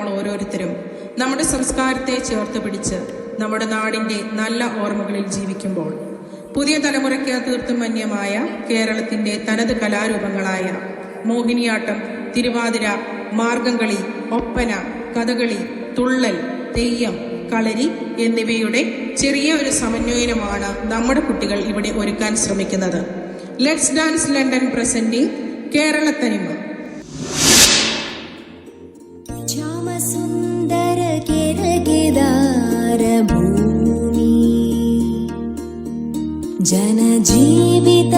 നമ്മൾ ഓരോരുത്തരും നമ്മുടെ സംസ്കാരത്തെ ചേർത്ത് പിടിച്ച് നമ്മുടെ നാടിൻ്റെ നല്ല ഓർമ്മകളിൽ ജീവിക്കുമ്പോൾ പുതിയ തലമുറയ്ക്ക് തീർത്തും മന്യമായ കേരളത്തിൻ്റെ തനത് കലാരൂപങ്ങളായ മോഹിനിയാട്ടം, തിരുവാതിര, മാർഗംകളി, ഒപ്പന, കഥകളി, തുള്ളൽ, തെയ്യം, കളരി എന്നിവയുടെ ചെറിയ ഒരു സമന്വയനമാണ് നമ്മുടെ കുട്ടികൾ ഇവിടെ ഒരുക്കാൻ ശ്രമിക്കുന്നത്. ലെറ്റ്സ് ഡാൻസ് ലണ്ടൻ പ്രസന്റിംഗ് കേരളത്തനിമ. जनजीवित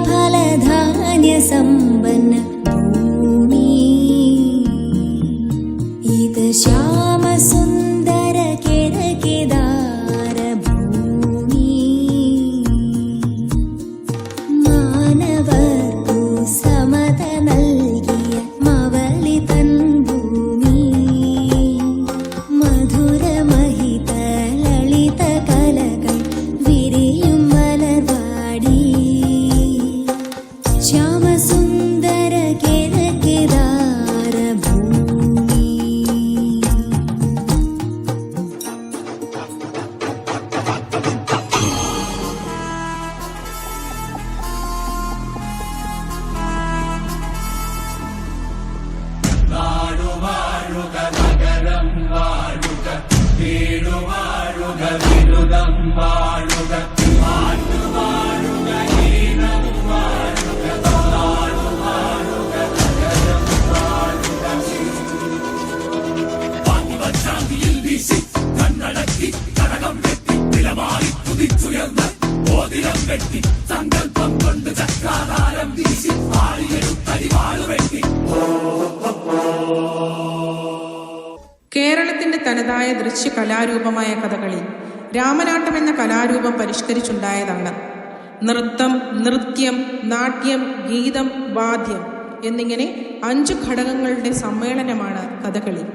फलधान्य संपन्न भूमि इत श्याम सुंदर केदार भूमि मानवर्कु समत നൽകിയ മവളി തൻ ഭൂമി മധുര മഹിത ലളിത കലകൾ വിരിയും ശ്യാമസുന്ദര കേദാര ഭൂമി. നാടുവാഴുക നഗരം വാഴുക വീടുവാഴുക വിരുദം വാഴുക സങ്കല്പം കൊണ്ട് ചക്രാധാരം വീശി ആടിയെടുത്തരിവാള് വെട്ടി. കേരളത്തിന്റെ തനതായ ദൃശ്യ കലാരൂപമായ കഥകളി രാമനാട്ടം എന്ന കലാരൂപം പരിഷ്കരിച്ചുണ്ടായതാണ്. നൃത്തം, നൃത്യം, നാട്യം, ഗീതം, വാദ്യം എന്നിങ്ങനെ 5 ഘടകങ്ങളുടെ സമ്മേളനമാണ് കഥകളി.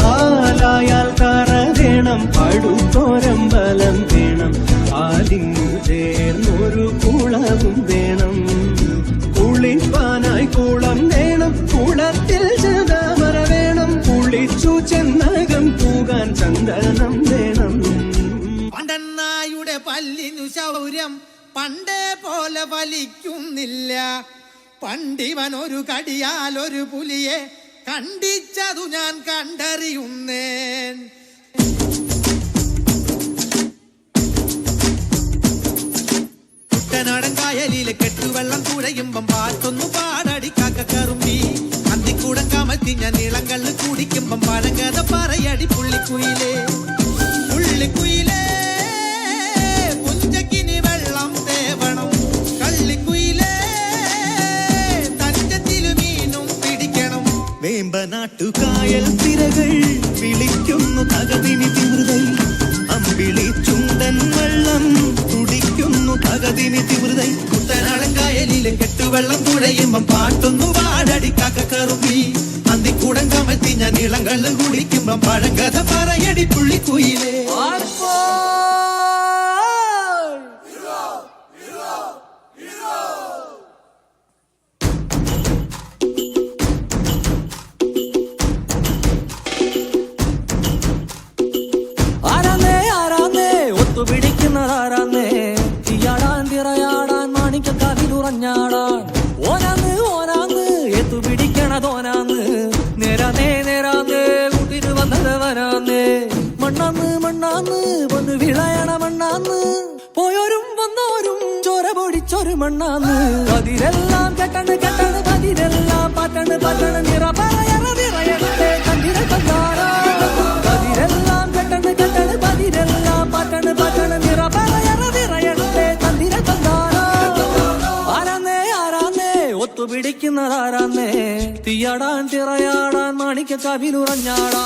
ആലായാൽ തറ വേണം, പടുത്തോരം ബലം വേണം, ആലിങ്ങു ചേർന്നൊരു കുളവും വേണം, കുളിപ്പാനായി കുളം വേണം, കുളത്തിൽ ചതാമര വേണം, കുളിച്ചു ചെന്നകം തൂകാൻ ചന്ദനം വേണം. പണ്ടെണ്ണായുടെ പല്ലിനു ശൗര്യം പണ്ടേ പോലെ വലിക്കുന്നില്ല. പണ്ടിവൻ ഒരു കടിയാൽ ഒരു പുലിയെ കണ്ടിച്ചതു ഞാൻ കണ്ടറിയുന്നേൻ. കുട്ടനാടൻ കായലിലെ കെട്ടുവെള്ളം കുഴയുമ്പം പാട്ടൊന്നു പാടടി കാക്കക്കറുമ്പി. അന്തിക്കൂടം കമത്തി ഞാൻ ഇളങ്കള്ള് കുടിക്കുമ്പം പഴങ്കഥ പറയടി പുള്ളിക്കുയിലേ. പുള്ളിക്കുയിലേ പുഞ്ചക്കിനി വെള്ളം തേവണം, കള്ളിക്കുയിലേ തഞ്ചത്തിലു മീനും പിടിക്കണം. വേമ്പനാട്ടുകായൽ തിരകൾ വിളിക്കുന്നു തകതിനി തിമൃതൈ, അമ്പിളി ചുണ്ടൻ വെള്ളം തുടിക്കുന്നു തകതിനി തിമൃതൈ. കുട്ടനാടൻ കായലിലെ കെട്ടുവെള്ളം തുഴയുമ്പം പാട്ടൊന്നു പാടടി കാക്കക്കറുമ്പി. അന്തിക്കൂടം കമത്തി ഞാൻ ഇളങ്കള്ള് കുടിക്കുമ്പം പഴങ്കഥ പറയടി പുള്ളിക്കുയിലേ. ആരാന്നേ ഒത്തുപിടിക്കുന്നതാരാന്നേ, തീയാടാൻ തിറയാടാൻ മണ്ണാന്ന് അതിരെല്ലാം കെട്ടണ് കെട്ടണ് പതിരെല്ലാം പറ്റണ് പറ്റണ് നിറയണേ കണ്ടിര കണ്ടാറ അതിരെല്ലാം കെട്ടണ് കെട്ടണ് പതിരെല്ലാം പറ്റണ് പറ്റണ് നിറയണേ കണ്ടിര കണ്ടാറ ആരാന്നേ ആരാന്നേ ഒത്തുപിടിക്കുന്നതാരാന്നേ തീയാടാൻ തിറയാടാൻ മാണിക്ക കവിലുറഞ്ഞാടാ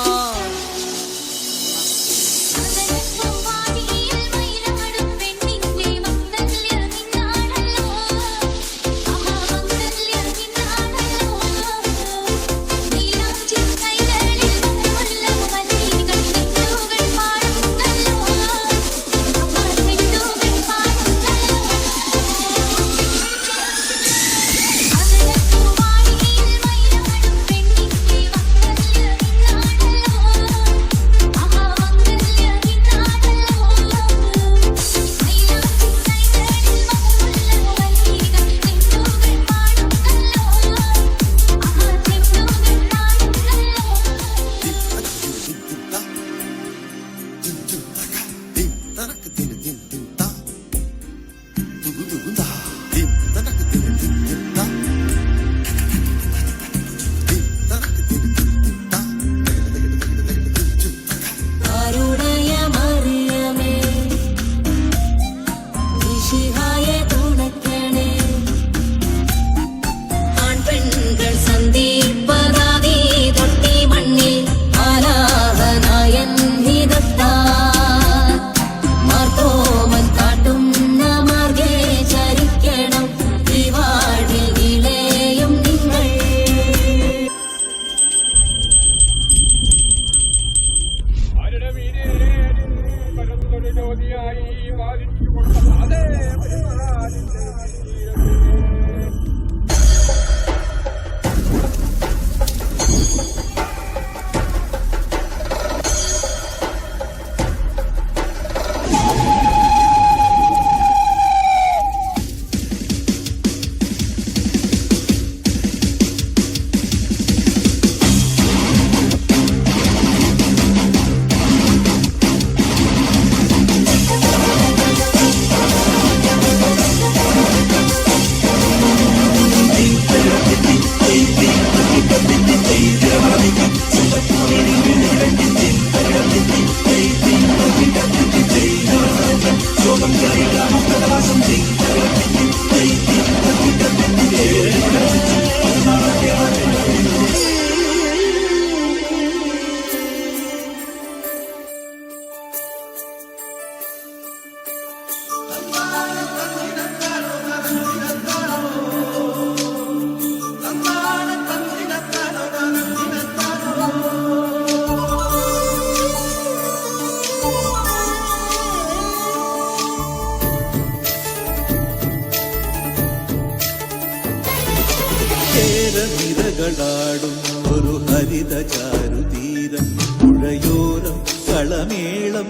നിരകളാടും ഒരു ഹരിത ചാരുതീരം പുഴയോരം കളമേളം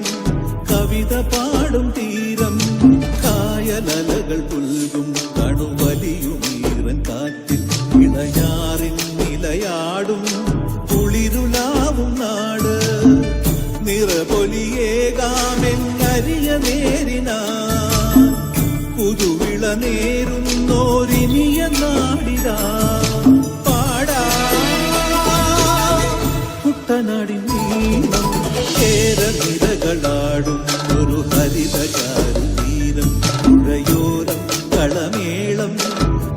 കവിത പാടും തീരം കായലലകൾ പുൽകും കണുവലിയുമീറൻ കാറ്റിൽ ഇളയാറിൻ നിലയാടും കുളിരുലാവും നാട് നിറപൊലിയേകാമെന്നരിയ നേരിനാ പുതുവിള നേരുന്നോരിനിയ നാടിതാ കുട്ടനാടി നീളം കേരനിരകളാടും ഒരു ഹരിത ചാരുതീരം പുഴയോരം കളമേളം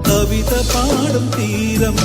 കവിത പാടും തീരം